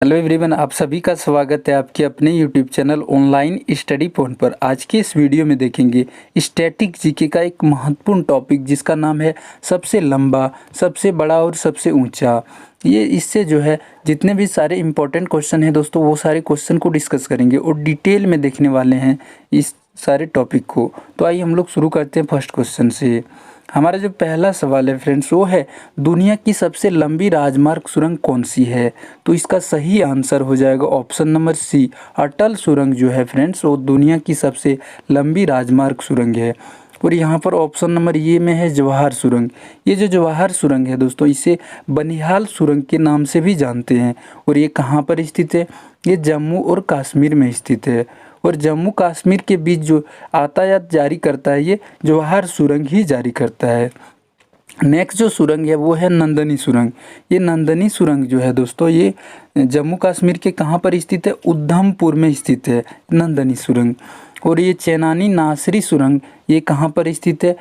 Hello everyone, आप सभी का स्वागत है आपके अपने YouTube channel online study point पर। आज के इस वीडियो में देखेंगे स्टैटिक जीके का एक महत्वपूर्ण टॉपिक जिसका नाम है सबसे लंबा, सबसे बड़ा और सबसे ऊंचा। ये इससे जो है जितने भी सारे इंपॉर्टेंट क्वेश्चन हैं दोस्तों, वो सारे क्वेश्चन को डिस्कस करेंगे और डिटेल में देखने वाले हैं इस सारे टॉपिक को। तो आइए हम लोग शुरू करते हैं फर्स्ट क्वेश्चन से। हमारा जो पहला सवाल है फ्रेंड्स, वो है दुनिया की सबसे लंबी राजमार्ग सुरंग कौन सी है? तो इसका सही आंसर हो जाएगा ऑप्शन नंबर सी, अटल सुरंग जो है फ्रेंड्स, वो दुनिया की सबसे लंबी राजमार्ग सुरंग है। और यहाँ पर ऑप्शन नंबर ये में है जवाहर सुरंग। ये जो जवाहर सुरंग है दोस्तों, इसे बनिहाल सुरंग के नाम से भी जानते हैं। और ये कहाँ पर स्थित है? ये जम्मू और कश्मीर में स्थित है। और जम्मू कश्मीर के बीच जो यातायात जारी करता है, ये जवाहर सुरंग ही जारी करता है। नेक्स्ट जो सुरंग है वो है नंदनी सुरंग। ये नंदनी सुरंग जो है दोस्तों, ये जम्मू कश्मीर के कहाँ पर स्थित है? उधमपुर में स्थित है नंदनी सुरंग। और ये चेनानी नासरी सुरंग, ये कहाँ पर स्थित है?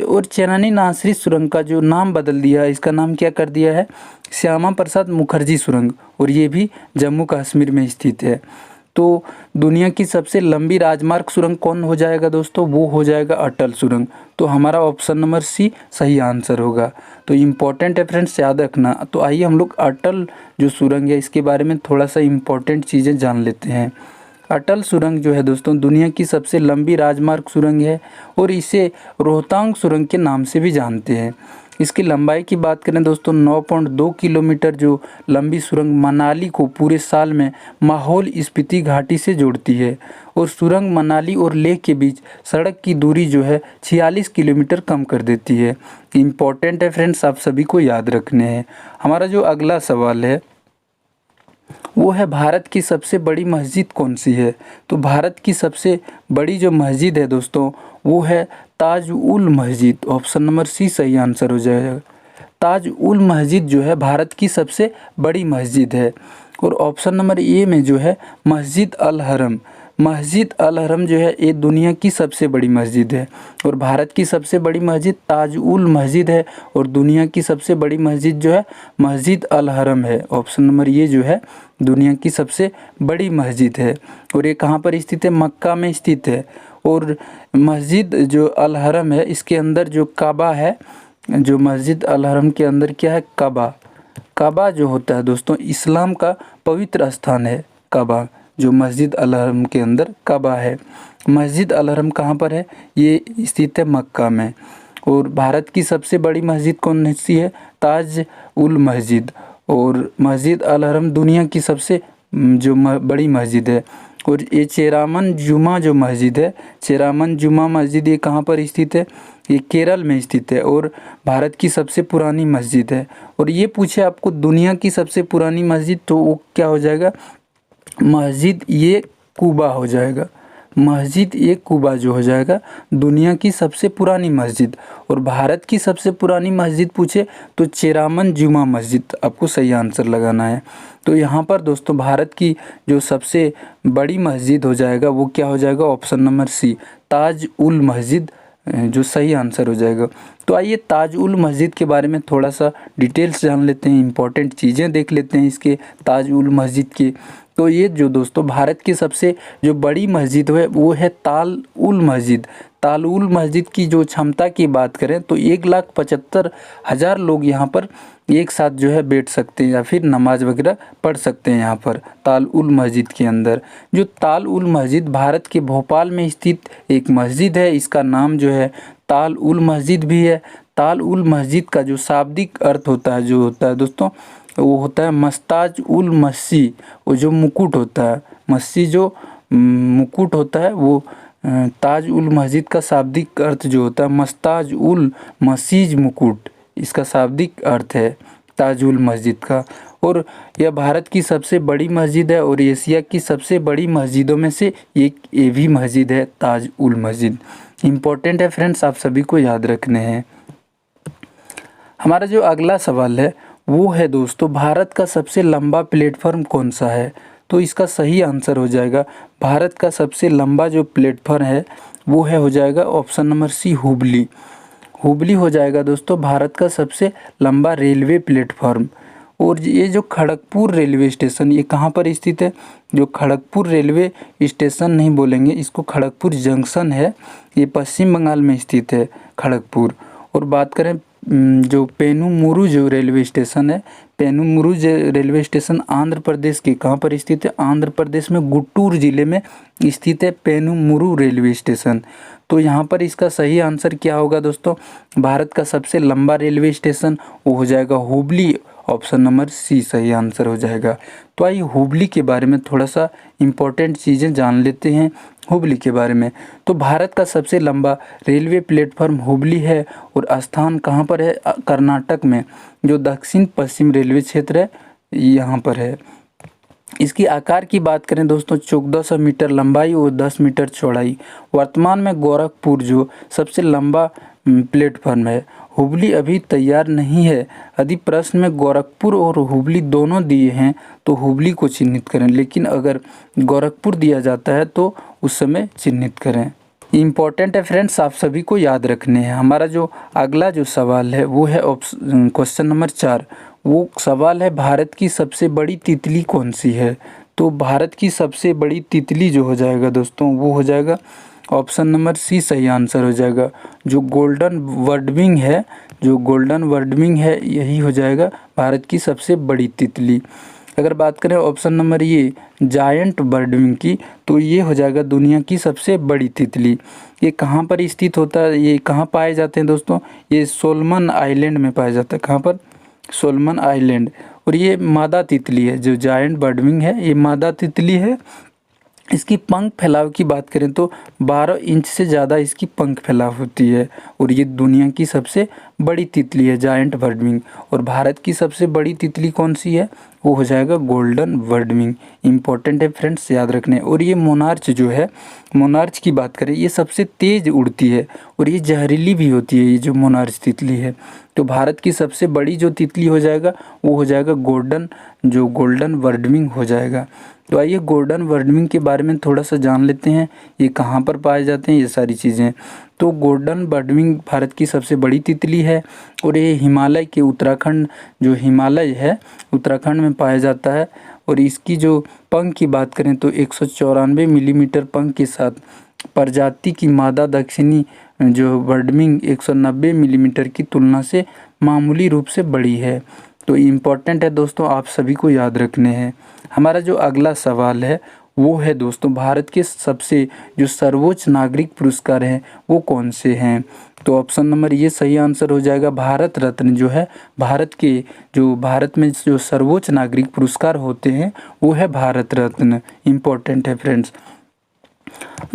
और चेनानी नासरी सुरंग का जो नाम बदल दिया है, इसका नाम क्या कर दिया है? श्यामा प्रसाद मुखर्जी सुरंग। और ये भी जम्मू कश्मीर में स्थित है। तो दुनिया की सबसे लंबी राजमार्ग सुरंग कौन हो जाएगा दोस्तों? वो हो जाएगा अटल सुरंग। तो हमारा ऑप्शन नंबर सी सही आंसर होगा। तो इम्पॉर्टेंट है फ्रेंड्स, याद रखना। तो आइए हम लोग अटल जो सुरंग है इसके बारे में थोड़ा सा इम्पॉर्टेंट चीज़ें जान लेते हैं। अटल सुरंग जो है दोस्तों, दुनिया की सबसे लंबी राजमार्ग सुरंग है और इसे रोहतांग सुरंग के नाम से भी जानते हैं। इसकी लंबाई की बात करें दोस्तों, 9.2 किलोमीटर जो लंबी सुरंग मनाली को पूरे साल में माहौल स्पीति घाटी से जोड़ती है। और सुरंग मनाली और लेह के बीच सड़क की दूरी जो है 46 किलोमीटर कम कर देती है। इम्पॉर्टेंट है फ्रेंड्स, आप सभी को याद रखने हैं। हमारा जो अगला सवाल है वो है भारत की सबसे बड़ी मस्जिद कौन सी है? तो भारत की सबसे बड़ी जो मस्जिद है दोस्तों, वो है ताज उल मस्जिद। ऑप्शन नंबर सी सही आंसर हो जाएगा। ताज उल मस्जिद जो है भारत की सबसे बड़ी मस्जिद है। और ऑप्शन नंबर ए में जो है मस्जिद अल हरम। मस्जिद अल हरम जो है ये दुनिया की सबसे बड़ी मस्जिद है। और भारत की सबसे बड़ी मस्जिद ताज उल मस्जिद है। और दुनिया की सबसे बड़ी मस्जिद जो है मस्जिद अल हरम है। ऑप्शन नंबर ये जो है दुनिया की सबसे बड़ी मस्जिद है। और ये कहाँ पर स्थित है? मक्का में स्थित है। और मस्जिद जो अल हरम है, इसके अंदर जो काबा है, जो मस्जिद अल हरम के अंदर क्या है? काबा। काबा जो होता है दोस्तों, इस्लाम का पवित्र स्थान है। काबा जो मस्जिद अल हरम के अंदर काबा है। मस्जिद अल हरम कहाँ पर है? ये स्थित है मक्का में। और भारत की सबसे बड़ी मस्जिद कौन सी है? ताज उल मस्जिद। और मस्जिद अल हरम दुनिया की सबसे जो बड़ी मस्जिद है। और ये चेरामन जुमा जो मस्जिद है, चेरामन जुमा मस्जिद, ये कहाँ पर स्थित है? ये केरल में स्थित है और भारत की सबसे पुरानी मस्जिद है। और ये पूछे आपको दुनिया की सबसे पुरानी मस्जिद, तो वो क्या हो जाएगा? मस्जिद ये कुबा हो जाएगा। मस्जिद ये कुबा जो हो जाएगा दुनिया की सबसे पुरानी मस्जिद। और भारत की सबसे पुरानी मस्जिद पूछे तो चेरामन जुमा मस्जिद आपको सही आंसर लगाना है। तो यहाँ पर दोस्तों भारत की जो सबसे बड़ी मस्जिद हो जाएगा वो क्या हो जाएगा? ऑप्शन नंबर सी, ताज उल मस्जिद जो सही आंसर हो जाएगा। तो आइए ताज उल मस्जिद के बारे में थोड़ा सा डिटेल्स जान लेते हैं, इंपॉर्टेंट चीज़ें देख लेते हैं इसके ताज उल मस्जिद के। तो ये जो दोस्तों भारत की सबसे जो बड़ी मस्जिद है वो है ताल उल मस्जिद। ताल उल मस्जिद की जो क्षमता की बात करें तो 1,75,000 लोग यहाँ पर एक साथ जो है बैठ सकते हैं या फिर नमाज वगैरह पढ़ सकते हैं यहाँ पर ताल उल मस्जिद के अंदर। जो ताल उल मस्जिद भारत के भोपाल में स्थित एक मस्जिद है। इसका नाम जो है ताल उल मस्जिद भी है। ताल उल मस्जिद का जो शाब्दिक अर्थ होता है, जो होता है दोस्तों, वो होता है मस्ताज उल मस्सी। वो जो मुकुट होता है, मस्सी जो मुकुट होता है, वो ताज उल मस्जिद का शाब्दिक अर्थ जो होता है मस्ताज उल मसीज मुकुट, इसका शाब्दिक अर्थ है ताज उल मस्जिद का। और यह भारत की सबसे बड़ी मस्जिद है और एशिया की सबसे बड़ी मस्जिदों में से एक ये भी मस्जिद है, ताज उल मस्जिद। इम्पोर्टेंट है फ्रेंड्स, आप सभी को याद रखने हैं। हमारा जो अगला सवाल है वो है दोस्तों, भारत का सबसे लंबा प्लेटफॉर्म कौन सा है? तो इसका सही आंसर हो जाएगा, भारत का सबसे लंबा जो प्लेटफॉर्म है वो है हो जाएगा option number C, Hubli. Hubli हो जाएगा दोस्तों भारत का सबसे लंबा रेलवे प्लेटफॉर्म। और ये जो खड़गपुर रेलवे स्टेशन ये कहाँ पर स्थित है? जो खड़गपुर रेलवे स्टेशन नहीं बोलेंगे, इसको खड़गपुर जंक्शन है, ये पश्चिम बंगाल में स्थित है खड़गपुर। और बात करें जो पेनुमुरु जो रेलवे स्टेशन है, पेनुमुरु रेलवे स्टेशन आंध्र प्रदेश के कहाँ पर स्थित है? आंध्र प्रदेश में गुंटूर जिले में स्थित है पेनुमुरु रेलवे स्टेशन। तो यहाँ पर इसका सही आंसर क्या होगा दोस्तों? भारत का सबसे लंबा रेलवे स्टेशन वो हो जाएगा हुबली, ऑप्शन नंबर सी सही आंसर हो जाएगा। तो आइए हुबली के बारे में थोड़ा सा इम्पोर्टेंट चीज़ें जान लेते हैं हुबली के बारे में। तो भारत का सबसे लंबा रेलवे प्लेटफॉर्म हुबली है और स्थान कहाँ पर है? कर्नाटक में, जो दक्षिण पश्चिम रेलवे क्षेत्र है यहाँ पर है। इसकी आकार की बात करें दोस्तों, 1400 मीटर लंबाई और 10 मीटर चौड़ाई। वर्तमान में गोरखपुर जो सबसे लंबा प्लेटफॉर्म है, हुबली अभी तैयार नहीं है। यदि प्रश्न में गोरखपुर और हुबली दोनों दिए हैं तो हुबली को चिन्हित करें, लेकिन अगर गोरखपुर दिया जाता है तो उस समय चिन्हित करें। इम्पॉर्टेंट है फ्रेंड्स, आप सभी को याद रखने हैं। हमारा जो अगला जो सवाल है वो है क्वेश्चन नंबर 4। वो सवाल है भारत की सबसे बड़ी तितली कौन सी है? तो भारत की सबसे बड़ी तितली जो हो जाएगा दोस्तों वो हो जाएगा ऑप्शन नंबर सी सही आंसर हो जाएगा। जो गोल्डन वर्डविंग है, जो गोल्डन वर्डविंग है यही हो जाएगा भारत की सबसे बड़ी तितली। अगर बात करें ऑप्शन नंबर ये जायंट बर्डविंग की, तो ये हो जाएगा दुनिया की सबसे बड़ी तितली। ये कहाँ पर स्थित होता है, ये कहाँ पाए जाते हैं दोस्तों? ये सोलमन आइलैंड में पाया जाता है। कहाँ पर? Solomon island. और ये मादा तितली है, जो जायंट बर्डविंग है ये मादा तितली है। इसकी पंख फैलाव की बात करें तो 12 इंच से ज़्यादा इसकी पंख फैलाव होती है और ये दुनिया की सबसे बड़ी तितली है जायंट बर्डविंग। और भारत की सबसे बड़ी तितली कौन सी है? वो हो जाएगा गोल्डन बर्डविंग। इंपॉर्टेंट है फ्रेंड्स, याद रखने। और ये मोनार्च जो है, मोनार्च की बात करें, ये सबसे तेज़ उड़ती है और ये जहरीली भी होती है, ये जो मोनार्च तितली है। तो भारत की सबसे बड़ी जो तितली हो जाएगा वो हो जाएगा गोल्डन बर्डविंग हो जाएगा। तो आइए गोल्डन बर्डविंग के बारे में थोड़ा सा जान लेते हैं, ये कहाँ पर पाए जाते हैं ये सारी चीज़ें। तो गोल्डन बर्डविंग भारत की सबसे बड़ी तितली है और ये हिमालय के उत्तराखंड, जो हिमालय है उत्तराखंड में पाया जाता है। और इसकी जो पंख की बात करें तो 194 मिलीमीटर पंख के साथ प्रजाति की मादा दक्षिणी जो बर्डविंग 190 मिलीमीटर की तुलना से मामूली रूप से बड़ी है। तो इम्पॉर्टेंट है दोस्तों, आप सभी को याद रखने हैं। हमारा जो अगला सवाल है वो है दोस्तों भारत के सबसे जो सर्वोच्च नागरिक पुरस्कार हैं वो कौन से हैं? तो ऑप्शन नंबर ये सही आंसर हो जाएगा भारत रत्न। जो है भारत में जो सर्वोच्च नागरिक पुरस्कार होते हैं वो है भारत रत्न। इम्पोर्टेंट है फ्रेंड्स।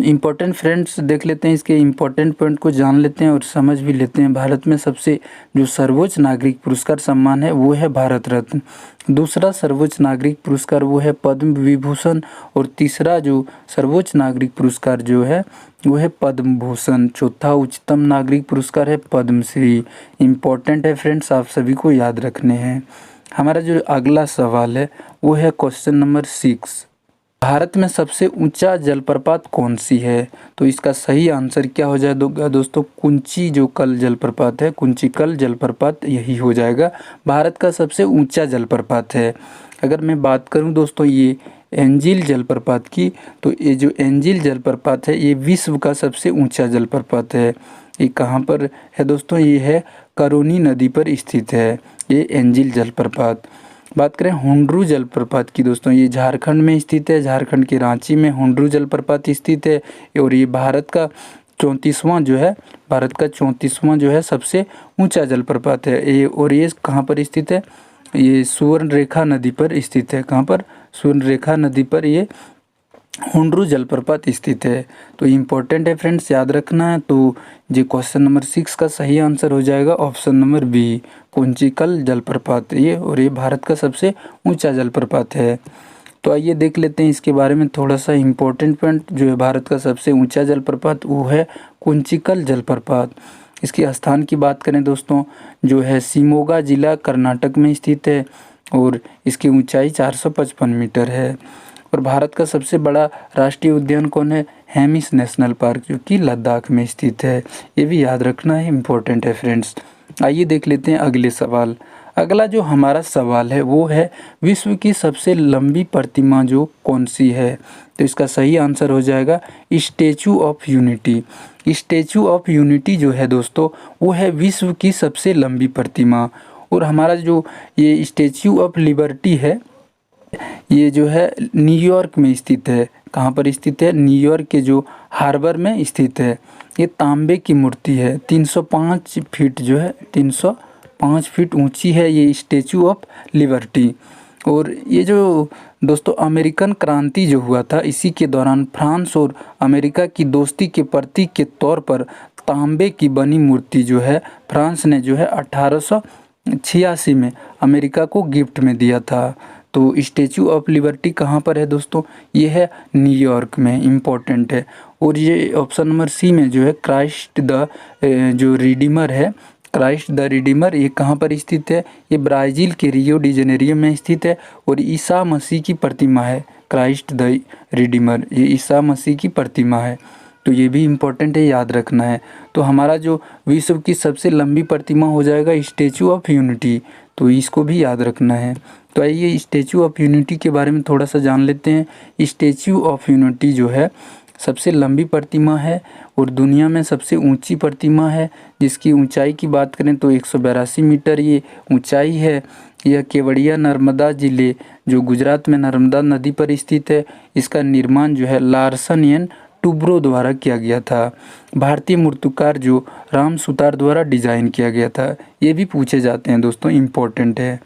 इम्पोर्टेंट फ्रेंड्स देख लेते हैं, इसके इम्पोर्टेंट पॉइंट को जान लेते हैं और समझ भी लेते हैं। भारत में सबसे जो सर्वोच्च नागरिक पुरस्कार सम्मान है वो है भारत रत्न। दूसरा सर्वोच्च नागरिक पुरस्कार वो है पद्म विभूषण और तीसरा जो सर्वोच्च नागरिक पुरस्कार जो है वो है पद्म भूषण। चौथा उच्चतम नागरिक पुरस्कार है पद्मश्री। इम्पोर्टेंट है फ्रेंड्स, आप सभी को याद रखने हैं। हमारा जो अगला सवाल है वो है क्वेश्चन नंबर 6। भारत में सबसे ऊंचा जलप्रपात कौन सी है? तो इसका सही आंसर क्या हो जाएगा दोस्तों? कुंची जो कल जलप्रपात है, कुंचिकल जलप्रपात यही हो जाएगा भारत का सबसे ऊंचा जलप्रपात है। अगर मैं बात करूं दोस्तों ये एंजिल जलप्रपात की, तो ये जो एंजिल जलप्रपात है ये विश्व का सबसे ऊंचा जलप्रपात है। ये कहाँ पर है दोस्तों? ये है करोनी नदी पर स्थित है ये एंजिल जलप्रपात। बात करें हुंड्रू जलप्रपात की दोस्तों, ये झारखंड में स्थित है। झारखंड के रांची में हुंड्रू जलप्रपात स्थित है और ये भारत का 34वां जो है सबसे ऊंचा जलप्रपात है ये। और ये कहाँ पर स्थित है? ये सुवर्णरेखा नदी पर स्थित है। कहाँ पर? सुवर्णरेखा नदी पर ये हुंड्रू जलप्रपात स्थित है। तो इम्पोर्टेंट है फ्रेंड्स, याद रखना है। तो जो क्वेश्चन नंबर 6 का सही आंसर हो जाएगा ऑप्शन नंबर बी, कुंचिकल जलप्रपात ये। और ये भारत का सबसे ऊंचा जलप्रपात है। तो आइए देख लेते हैं इसके बारे में थोड़ा सा इम्पोर्टेंट पॉइंट। जो है भारत का सबसे ऊंचा जलप्रपात वो है कुंचिकल जलप्रपात। इसके स्थान की बात करें दोस्तों, जो है शिमोगा जिला कर्नाटक में स्थित है और इसकी ऊंचाई 455 मीटर है। और भारत का सबसे बड़ा राष्ट्रीय उद्यान कौन है? हेमिस नेशनल पार्क, जो कि लद्दाख में स्थित है। ये भी याद रखना है, इम्पोर्टेंट है फ्रेंड्स। आइए देख लेते हैं अगले सवाल। अगला जो हमारा सवाल है वो है विश्व की सबसे लंबी प्रतिमा जो कौन सी है? तो इसका सही आंसर हो जाएगा statue of unity. Statue of unity जो है दोस्तों वो है विश्व की सबसे लंबी प्रतिमा। और हमारा जो ये स्टैचू ऑफ लिबर्टी है ये जो है न्यूयॉर्क में स्थित है। कहाँ पर स्थित है? न्यूयॉर्क के जो हार्बर में स्थित है। ये तांबे की मूर्ति है, 305 फीट जो है 305 फीट ऊंची है ये स्टैचू ऑफ लिबर्टी। और ये जो दोस्तों अमेरिकन क्रांति जो हुआ था इसी के दौरान फ्रांस और अमेरिका की दोस्ती के प्रतीक के तौर पर तांबे की बनी मूर्ति जो है फ्रांस ने जो है 1886 में अमेरिका को गिफ्ट में दिया था। तो स्टैचू ऑफ लिबर्टी कहाँ पर है दोस्तों? ये है न्यूयॉर्क में, इम्पोर्टेंट है। और ये ऑप्शन नंबर सी में जो है क्राइस्ट द जो रिडीमर है, क्राइस्ट द रिडीमर, ये कहाँ पर स्थित है? ये ब्राज़ील के रियो डी जेनेरियो में स्थित है। और ईसा मसीह की प्रतिमा है क्राइस्ट द रिडीमर, ये ईसा मसीह की प्रतिमा है। तो ये भी इम्पोर्टेंट है, याद रखना है। तो हमारा जो विश्व की सबसे लंबी प्रतिमा हो जाएगा स्टैचू ऑफ यूनिटी, तो इसको भी याद रखना है। तो आइए स्टैचू ऑफ यूनिटी के बारे में थोड़ा सा जान लेते हैं। स्टैचू ऑफ यूनिटी जो है सबसे लंबी प्रतिमा है और दुनिया में सबसे ऊंची प्रतिमा है, जिसकी ऊंचाई की बात करें तो 182 मीटर ये ऊंचाई है। यह केवड़िया नर्मदा जिले जो गुजरात में नर्मदा नदी पर स्थित है। इसका निर्माण जो है लार्सन एंड टुब्रो द्वारा किया गया था। भारतीय मूर्तिकार जो राम सुतार द्वारा डिजाइन किया गया था। ये भी पूछे जाते हैं दोस्तों, इम्पोर्टेंट है।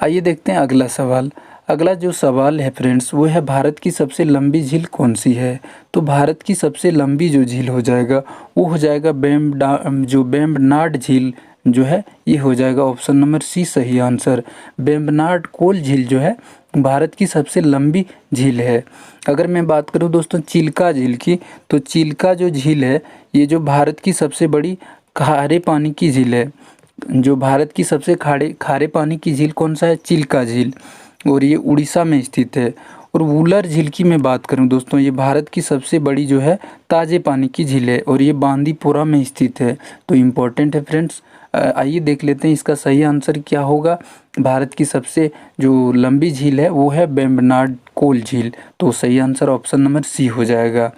आइए देखते हैं अगला सवाल। अगला जो सवाल है फ्रेंड्स वो है भारत की सबसे लंबी झील कौन सी है? तो भारत की सबसे लंबी जो झील हो जाएगा वो हो जाएगा वेम्बनाड झील जो है ये हो जाएगा ऑप्शन नंबर सी सही आंसर। वेम्बनाड कोल झील जो है भारत की सबसे लंबी झील है। अगर मैं बात करूं दोस्तों चिल्का झील की, तो चिल्का जो झील है ये जो भारत की सबसे बड़ी खारे पानी की झील है। जो भारत की सबसे खारे पानी की झील कौन सा है? चिल्का झील, और ये उड़ीसा में स्थित है। और वुलर झील की मैं बात करूं दोस्तों, ये भारत की सबसे बड़ी जो है ताज़े पानी की झील है और ये बांदीपुरा में स्थित है। तो इम्पोर्टेंट है फ्रेंड्स। आइए देख लेते हैं इसका सही आंसर क्या होगा। भारत की सबसे जो लंबी झील है वो है वेम्बनाड कोल झील, तो सही आंसर ऑप्शन नंबर सी हो जाएगा।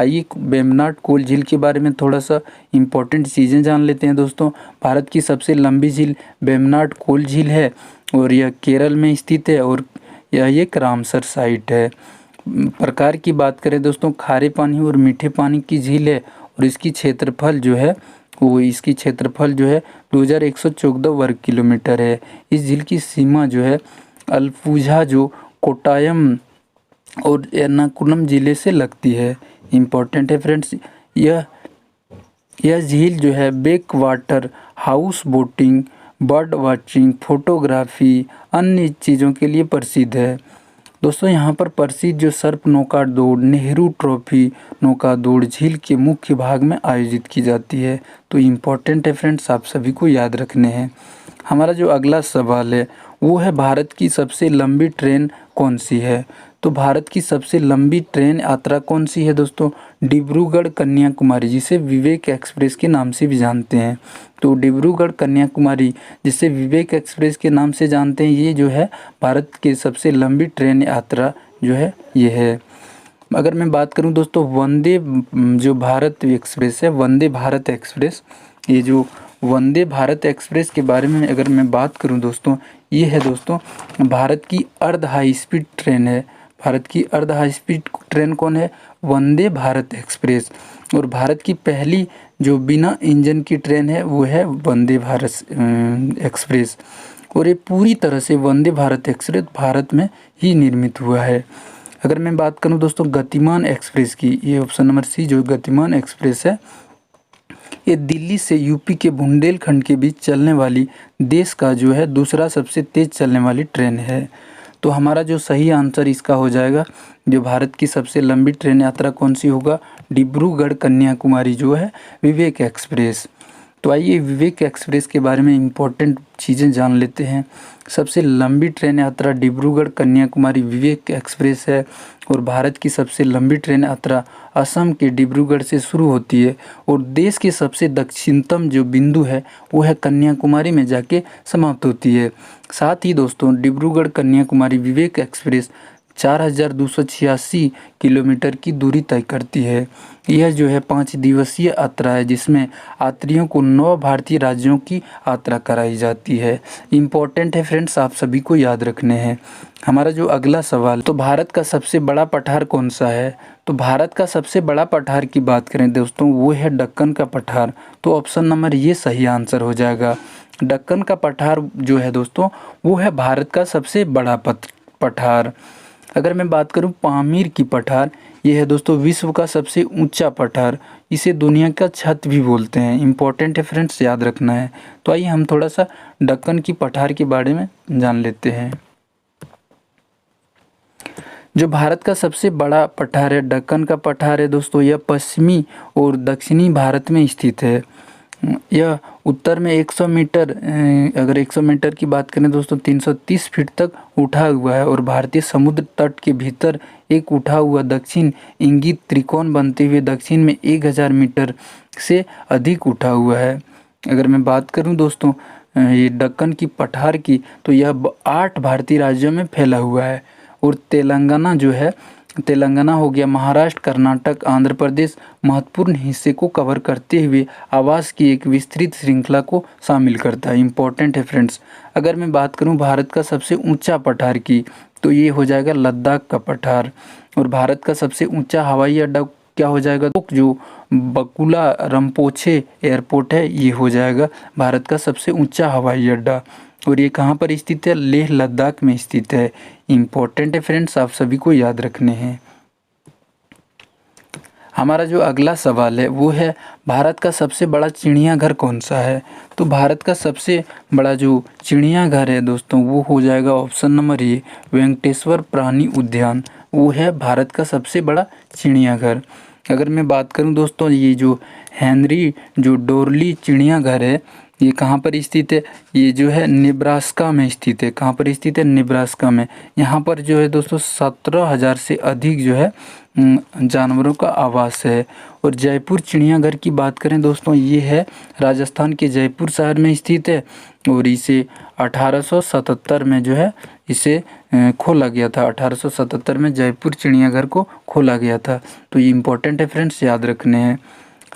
आइए वेम्बनाड कोल झील के बारे में थोड़ा सा इम्पोर्टेंट चीज़ें जान लेते हैं दोस्तों। भारत की सबसे लंबी झील वेम्बनाड कोल झील है और यह केरल में स्थित है और यह एक रामसर साइट है। प्रकार की बात करें दोस्तों, खारे पानी और मीठे पानी की झील है और इसकी क्षेत्रफल जो है 2114 वर्ग किलोमीटर है। इस झील की सीमा जो है अल्पुझा जो कोट्टायम और एर्नाकुलम जिले से लगती है। इम्पोर्टेंट है फ्रेंड्स। यह झील जो है back water, house boating, bird watching, photography, अन्य चीज़ों के लिए प्रसिद्ध है। दोस्तों यहाँ पर प्रसिद्ध जो सर्प नौका दौड़, नेहरू ट्रॉफी नौका दौड़ झील के मुख्य भाग में आयोजित की जाती है। तो इम्पोर्टेंट है फ्रेंड्स, आप सभी को याद रखने हैं। हमारा जो अगला सवाल है वो है भारत की सबसे लंबी ट्रेन कौन सी है? तो भारत की सबसे लंबी ट्रेन यात्रा कौन सी है दोस्तों? डिब्रूगढ़ कन्याकुमारी, जिसे विवेक एक्सप्रेस के नाम से भी जानते हैं। तो डिब्रूगढ़ कन्याकुमारी जिसे विवेक एक्सप्रेस के नाम से जानते हैं, ये जो है भारत की सबसे लंबी ट्रेन यात्रा जो है ये है। अगर मैं बात करूं दोस्तों वंदे जो भारत एक्सप्रेस है, वंदे भारत एक्सप्रेस, ये जो वंदे भारत एक्सप्रेस के बारे में अगर मैं बात करूं दोस्तों, ये है दोस्तों भारत की अर्ध हाई स्पीड ट्रेन है। भारत की अर्ध हाई स्पीड ट्रेन कौन है? वंदे भारत एक्सप्रेस। और भारत की पहली जो बिना इंजन की ट्रेन है वो है वंदे भारत एक्सप्रेस। और ये पूरी तरह से वंदे भारत एक्सप्रेस भारत में ही निर्मित हुआ है। अगर मैं बात करूं दोस्तों गतिमान एक्सप्रेस की, ये ऑप्शन नंबर सी जो गतिमान एक्सप्रेस है, ये दिल्ली से यूपी के बुंदेलखंड के बीच चलने वाली देश का जो है दूसरा सबसे तेज चलने वाली ट्रेन है। तो हमारा जो सही आंसर इसका हो जाएगा, जो भारत की सबसे लंबी ट्रेन यात्रा कौन सी होगा? डिब्रूगढ़ कन्याकुमारी जो है विवेक एक्सप्रेस। तो आइए विवेक एक्सप्रेस के बारे में इम्पोर्टेंट चीज़ें जान लेते हैं। सबसे लंबी ट्रेन यात्रा डिब्रूगढ़ कन्याकुमारी विवेक एक्सप्रेस है और भारत की सबसे लंबी ट्रेन यात्रा असम के डिब्रूगढ़ से शुरू होती है और देश के सबसे दक्षिणतम जो बिंदु है वो है कन्याकुमारी में जाके समाप्त होती है। साथ ही दोस्तों डिब्रूगढ़ कन्याकुमारी विवेक एक्सप्रेस 4286 किलोमीटर की दूरी तय करती है। यह जो है 5 दिवसीय यात्रा है जिसमें यात्रियों को 9 भारतीय राज्यों की यात्रा कराई जाती है। इम्पोर्टेंट है फ्रेंड्स, आप सभी को याद रखने हैं। हमारा जो अगला सवाल, तो भारत का सबसे बड़ा पठार कौन सा है? तो भारत का सबसे बड़ा पठार की बात करें दोस्तों वो है दक्कन का पठार। तो ऑप्शन नंबर ये सही आंसर हो जाएगा। दक्कन का पठार जो है दोस्तों वो है भारत का सबसे बड़ा पठार। अगर मैं बात करूं पामीर की पठार, ये है दोस्तों विश्व का सबसे ऊंचा पठार। इसे दुनिया का छत भी बोलते हैं। इम्पोर्टेंट है फ्रेंड्स, याद रखना है। तो आइए हम थोड़ा सा दक्कन की पठार के बारे में जान लेते हैं। जो भारत का सबसे बड़ा पठार है दक्कन का पठार है दोस्तों, यह पश्चिमी और दक्षिणी भारत में स्थित है। यह उत्तर में 100 मीटर, अगर 100 मीटर की बात करें दोस्तों 330 फीट तक उठा हुआ है और भारतीय समुद्र तट के भीतर एक उठा हुआ दक्षिण इंगित त्रिकोण बनते हुए दक्षिण में 1000 मीटर से अधिक उठा हुआ है। अगर मैं बात करूं दोस्तों ये दक्कन की पठार की, तो यह 8 भारतीय राज्यों में फैला हुआ है और तेलंगाना जो है, तेलंगाना हो गया, महाराष्ट्र, कर्नाटक, आंध्र प्रदेश महत्वपूर्ण हिस्से को कवर करते हुए आवास की एक विस्तृत श्रृंखला को शामिल करता है। इम्पोर्टेंट है फ्रेंड्स। अगर मैं बात करूं भारत का सबसे ऊंचा पठार की, तो ये हो जाएगा लद्दाख का पठार। और भारत का सबसे ऊंचा हवाई अड्डा क्या हो जाएगा? तो जो बकुला रंपोचे एयरपोर्ट है ये हो जाएगा भारत का सबसे ऊंचा हवाई अड्डा। और ये कहाँ पर स्थित है? लेह लद्दाख में स्थित है। इम्पोर्टेंट है फ्रेंड्स, आप सभी को याद रखने हैं। हमारा जो अगला सवाल है वो है भारत का सबसे बड़ा चिड़ियाघर कौन सा है? तो भारत का सबसे बड़ा जो चिड़ियाघर है दोस्तों वो हो जाएगा ऑप्शन नंबर ए वेंकटेश्वर प्राणी उद्यान। वो है भारत का सबसे बड़ा चिड़ियाघर। अगर मैं बात करूं दोस्तों ये जो हेनरी जो डोरली चिड़ियाघर है ये कहाँ पर स्थित है? ये जो है नेब्रास्का में स्थित है। कहाँ पर स्थित है? नेब्रास्का में। यहाँ पर जो है दोस्तों 17,000 से अधिक जो है जानवरों का आवास है। और जयपुर चिड़ियाघर की बात करें दोस्तों, ये है राजस्थान के जयपुर शहर में स्थित है और इसे 1877 में जो है इसे खोला गया था। 1877 में जयपुर चिड़ियाघर को खोला गया था। तो ये इम्पोर्टेंट है फ्रेंड्स, याद रखने हैं।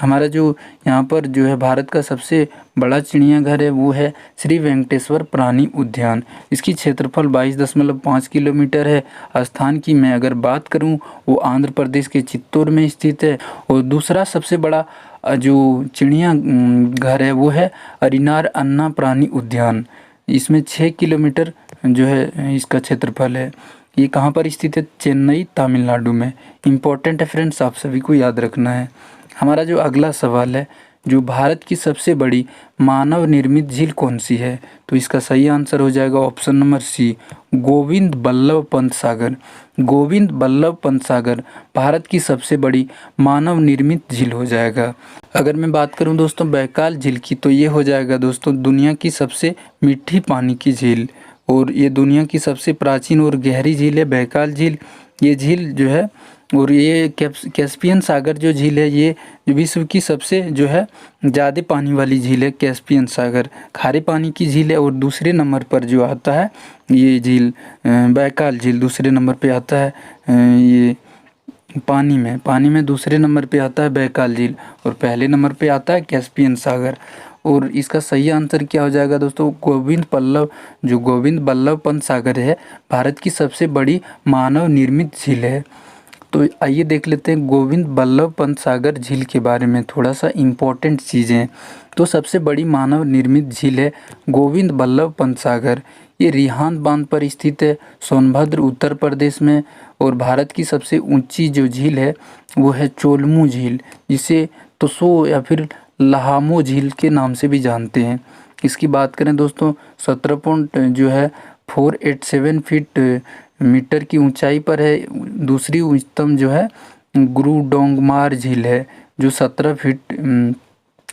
हमारा जो यहाँ पर जो है भारत का सबसे बड़ा चिड़ियाघर है वो है श्री वेंकटेश्वर प्राणी उद्यान। इसकी क्षेत्रफल 22.5 किलोमीटर है। स्थान की मैं अगर बात करूँ वो आंध्र प्रदेश के चित्तौड़ में स्थित है। और दूसरा सबसे बड़ा जो चिड़ियाघर है वो है अरिनार अन्ना प्राणी उद्यान। इसमें 6 किलोमीटर जो है इसका क्षेत्रफल है। ये कहाँ पर स्थित है? चेन्नई तमिलनाडु में। इम्पोर्टेंट है फ्रेंड्स, आप सभी को याद रखना है। हमारा जो अगला सवाल है जो भारत की सबसे बड़ी मानव निर्मित झील कौन सी है? तो इसका सही आंसर हो जाएगा option number C Govind Ballabh Pant Sagar. Govind Ballabh Pant Sagar Bharat की सबसे बड़ी मानव निर्मित झील हो जाएगा। अगर मैं बात करूं दोस्तों बैकाल झील की, तो ये हो जाएगा दोस्तों दुनिया की सबसे मीठी पानी की झील और ये दुनिया की सबसे प्राचीन और गहरी झील है बैकाल झील। ये झील जो है और ये कैस्पियन सागर जो झील है ये विश्व की सबसे जो है ज़्यादा पानी वाली झील है। कैस्पियन सागर खारे पानी की झील है और दूसरे नंबर पर जो आता है ये झील बैकाल झील दूसरे नंबर पे आता है। ये पानी में दूसरे नंबर पे आता है बैकाल झील और पहले नंबर पे आता है कैस्पियन सागर। और इसका सही आंसर क्या हो जाएगा दोस्तों? गोविंद बल्लभ पंत सागर है भारत की सबसे बड़ी मानव निर्मित झील है। तो आइए देख लेते हैं गोविंद बल्लभ पंत सागर झील के बारे में थोड़ा सा इम्पोर्टेंट चीज़ें। तो सबसे बड़ी मानव निर्मित झील है गोविंद बल्लभ पंत सागर। ये रिहांद बांध पर स्थित है सोनभद्र उत्तर प्रदेश में। और भारत की सबसे ऊंची जो झील है वो है चोलमू झील, जिसे तोसो या फिर लहामो झील के नाम से भी जानते हैं। इसकी बात करें दोस्तों 17.487 फीट मीटर की ऊंचाई पर है। दूसरी उच्चतम जो है गुरुडोंगमार झील है जो 17 फीट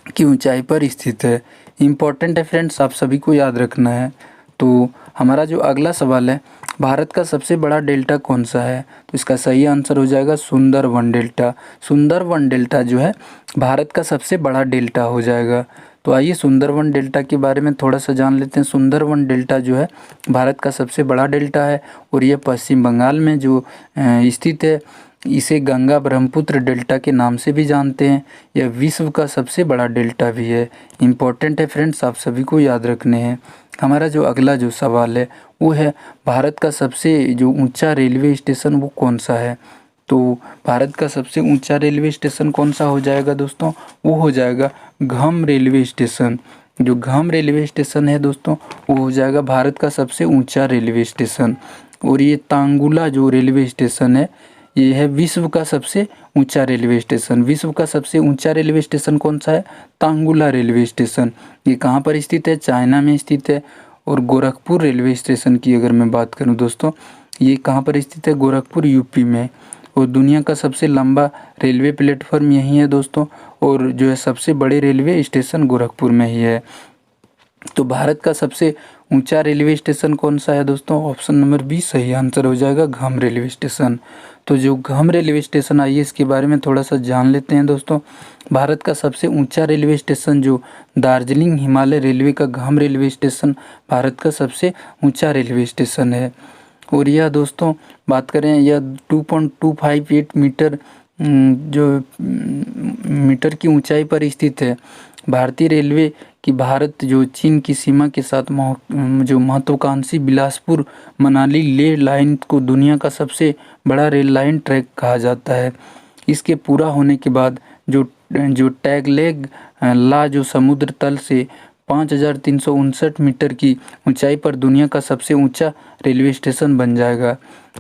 की ऊंचाई पर स्थित है। इम्पोर्टेंट है फ्रेंड्स, आप सभी को याद रखना है। तो हमारा जो अगला सवाल है, भारत का सबसे बड़ा डेल्टा कौन सा है? तो इसका सही आंसर हो जाएगा सुंदरवन डेल्टा। सुंदरवन डेल्टा जो है भारत का सबसे बड़ा डेल्टा हो जाएगा। तो आइए सुंदरवन डेल्टा के बारे में थोड़ा सा जान लेते हैं। सुंदरवन डेल्टा जो है भारत का सबसे बड़ा डेल्टा है और यह पश्चिम बंगाल में जो स्थित है। इसे गंगा ब्रह्मपुत्र डेल्टा के नाम से भी जानते हैं। यह विश्व का सबसे बड़ा डेल्टा भी है। इम्पोर्टेंट है फ्रेंड्स, आप सभी को याद रखने हैं। हमारा जो अगला जो सवाल है वो है, भारत का सबसे जो ऊंचा रेलवे स्टेशन वो कौन सा है? तो भारत का सबसे ऊंचा रेलवे स्टेशन कौन सा हो जाएगा दोस्तों? वो हो जाएगा घम रेलवे स्टेशन। जो घम रेलवे स्टेशन है दोस्तों, वो हो जाएगा भारत का सबसे ऊंचा रेलवे स्टेशन। और ये तांगुला जो रेलवे स्टेशन है, ये है विश्व का सबसे ऊंचा रेलवे स्टेशन। विश्व का सबसे ऊंचा रेलवे स्टेशन कौन सा है? तांगुला रेलवे स्टेशन। ये कहाँ पर स्थित है? चाइना में स्थित है। और गोरखपुर रेलवे स्टेशन की अगर मैं बात करूँ दोस्तों, ये कहाँ पर स्थित है? गोरखपुर यूपी में। और दुनिया का सबसे लंबा रेलवे प्लेटफॉर्म यही है दोस्तों। और जो है सबसे बड़े रेलवे स्टेशन गोरखपुर में ही है। तो भारत का सबसे ऊंचा रेलवे स्टेशन कौन सा है दोस्तों? ऑप्शन नंबर बी सही आंसर हो जाएगा, घम रेलवे स्टेशन। तो जो घम रेलवे स्टेशन, आइए इसके बारे में थोड़ा सा जान लेते हैं दोस्तों। भारत का सबसे ऊंचा रेलवे स्टेशन जो दार्जिलिंग हिमालय रेलवे का घम रेलवे स्टेशन भारत का सबसे ऊंचा रेलवे स्टेशन है। और यह दोस्तों बात करें, यह 2.258 मीटर जो मीटर की ऊंचाई पर स्थित है। भारतीय रेलवे की भारत जो चीन की सीमा के साथ जो महत्वाकांक्षी बिलासपुर मनाली लेह लाइन को दुनिया का सबसे बड़ा रेल लाइन ट्रैक कहा जाता है। इसके पूरा होने के बाद जो टैगलेग ला जो समुद्र तल से 5,359 मीटर की ऊंचाई पर दुनिया का सबसे ऊंचा रेलवे स्टेशन बन जाएगा।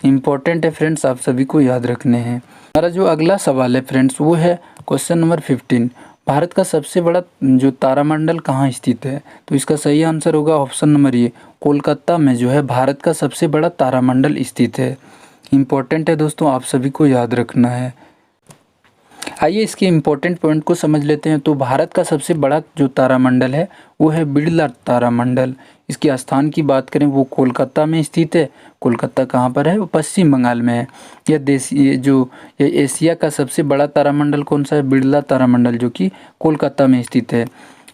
इम्पोर्टेंट है फ्रेंड्स, आप सभी को याद रखने हैं। हमारा जो अगला सवाल है फ्रेंड्स, वो है क्वेश्चन नंबर 15। भारत का सबसे बड़ा जो तारामंडल कहाँ स्थित है? तो इसका सही आंसर होगा ऑप्शन नंबर ए, कोलकाता में जो है भारत का सबसे बड़ा तारामंडल स्थित है। इम्पोर्टेंट है दोस्तों, आप सभी को याद रखना है। आइए इसके इम्पोर्टेंट पॉइंट को समझ लेते हैं। तो भारत का सबसे बड़ा जो तारामंडल है वो है बिरला तारामंडल। इसके स्थान की बात करें, वो कोलकाता में स्थित है। कोलकाता कहाँ पर है? वो पश्चिम बंगाल में है। यह एशिया का सबसे बड़ा तारामंडल कौन सा है? बिरला तारामंडल, जो कि कोलकाता में स्थित है।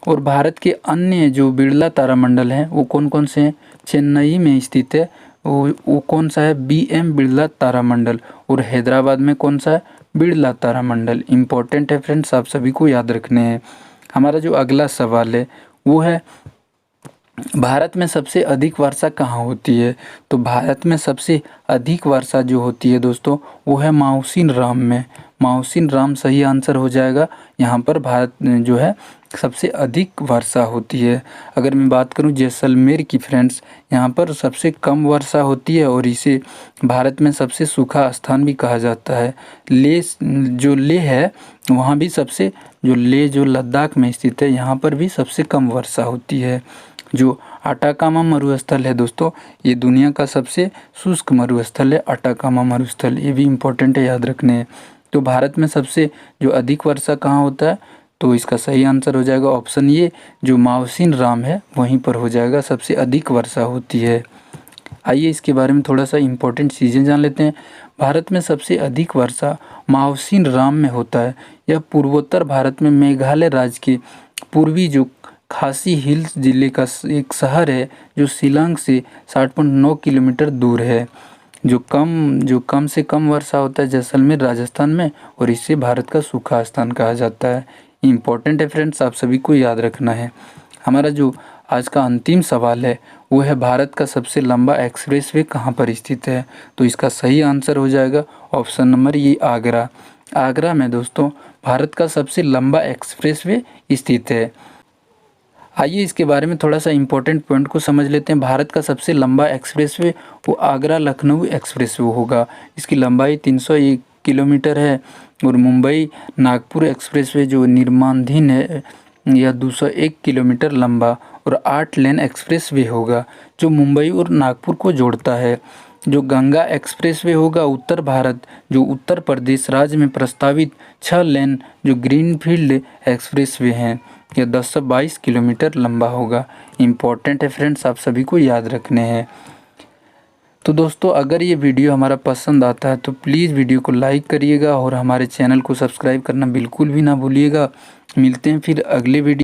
और भारत के अन्य जो बिरला तारामंडल हैं वो कौन कौन से हैं? चेन्नई में स्थित है, वो कौन सा है? BM बिरला तारामंडल। और हैदराबाद में कौन सा है? बिरला तारामंडल। इम्पोर्टेंट है फ्रेंड्स, आप सभी को याद रखने हैं। हमारा जो अगला सवाल है वो है, भारत में सबसे अधिक वर्षा कहाँ होती है? तो भारत में सबसे अधिक वर्षा जो होती है दोस्तों, वो है माउसिन राम में। माउसिन राम सही आंसर हो जाएगा। यहाँ पर भारत जो है सबसे अधिक वर्षा होती है। अगर मैं बात करूँ जैसलमेर की फ्रेंड्स, यहाँ पर सबसे कम वर्षा होती है और इसे भारत में सबसे सूखा स्थान भी कहा जाता है। लेह है, वहाँ भी सबसे जो लद्दाख में स्थित है, यहाँ पर भी सबसे कम वर्षा होती है। जो अटाकामा मरुस्थल है दोस्तों, ये दुनिया का सबसे शुष्क मरुस्थल है, अटाकामा मरुस्थल। ये भी इम्पोर्टेंट है, याद रखने हैं। तो भारत में सबसे जो अधिक वर्षा कहाँ होता है? तो इसका सही आंसर हो जाएगा ऑप्शन ये, जो माउसिन राम है वहीं पर हो जाएगा, सबसे अधिक वर्षा होती है। आइए इसके बारे में थोड़ा सा इम्पोर्टेंट चीज़ें जान लेते हैं। भारत में सबसे अधिक वर्षा माउसिन राम में होता है। यह पूर्वोत्तर भारत में मेघालय राज्य के पूर्वी जो खासी हिल्स जिले का एक शहर है, जो शिलांग से 60.9 किलोमीटर दूर है। जो कम से कम वर्षा होता है जैसलमेर राजस्थान में, और इसे भारत का सूखा स्थान कहा जाता है। इम्पोर्टेंट है फ्रेंड्स, आप सभी को याद रखना है। हमारा जो आज का अंतिम सवाल है वो है, भारत का सबसे लंबा एक्सप्रेसवे कहाँ पर स्थित है? तो इसका सही आंसर हो जाएगा ऑप्शन नंबर ये, आगरा। आगरा में दोस्तों भारत का सबसे लंबा एक्सप्रेसवे स्थित है। आइए इसके बारे में थोड़ा सा इम्पोर्टेंट पॉइंट को समझ लेते हैं। भारत का सबसे लंबा एक्सप्रेसवे वो आगरा लखनऊ एक्सप्रेसवे होगा। इसकी लंबाई 301 किलोमीटर है। और मुंबई नागपुर एक्सप्रेसवे जो निर्माणाधीन है, यह 201 किलोमीटर लंबा और 8 लेन एक्सप्रेसवे होगा, जो मुंबई और नागपुर को जोड़ता है। जो गंगा एक्सप्रेसवे होगा उत्तर भारत, जो उत्तर प्रदेश राज्य में प्रस्तावित 6 लेन जो ग्रीनफील्ड एक्सप्रेसवे हैं। यह 10 से 22 किलोमीटर लंबा होगा। इम्पोर्टेंट है फ्रेंड्स, आप सभी को याद रखने हैं। तो दोस्तों, अगर ये वीडियो हमारा पसंद आता है तो प्लीज़ वीडियो को लाइक करिएगा और हमारे चैनल को सब्सक्राइब करना बिल्कुल भी ना भूलिएगा। मिलते हैं फिर अगले वीडियो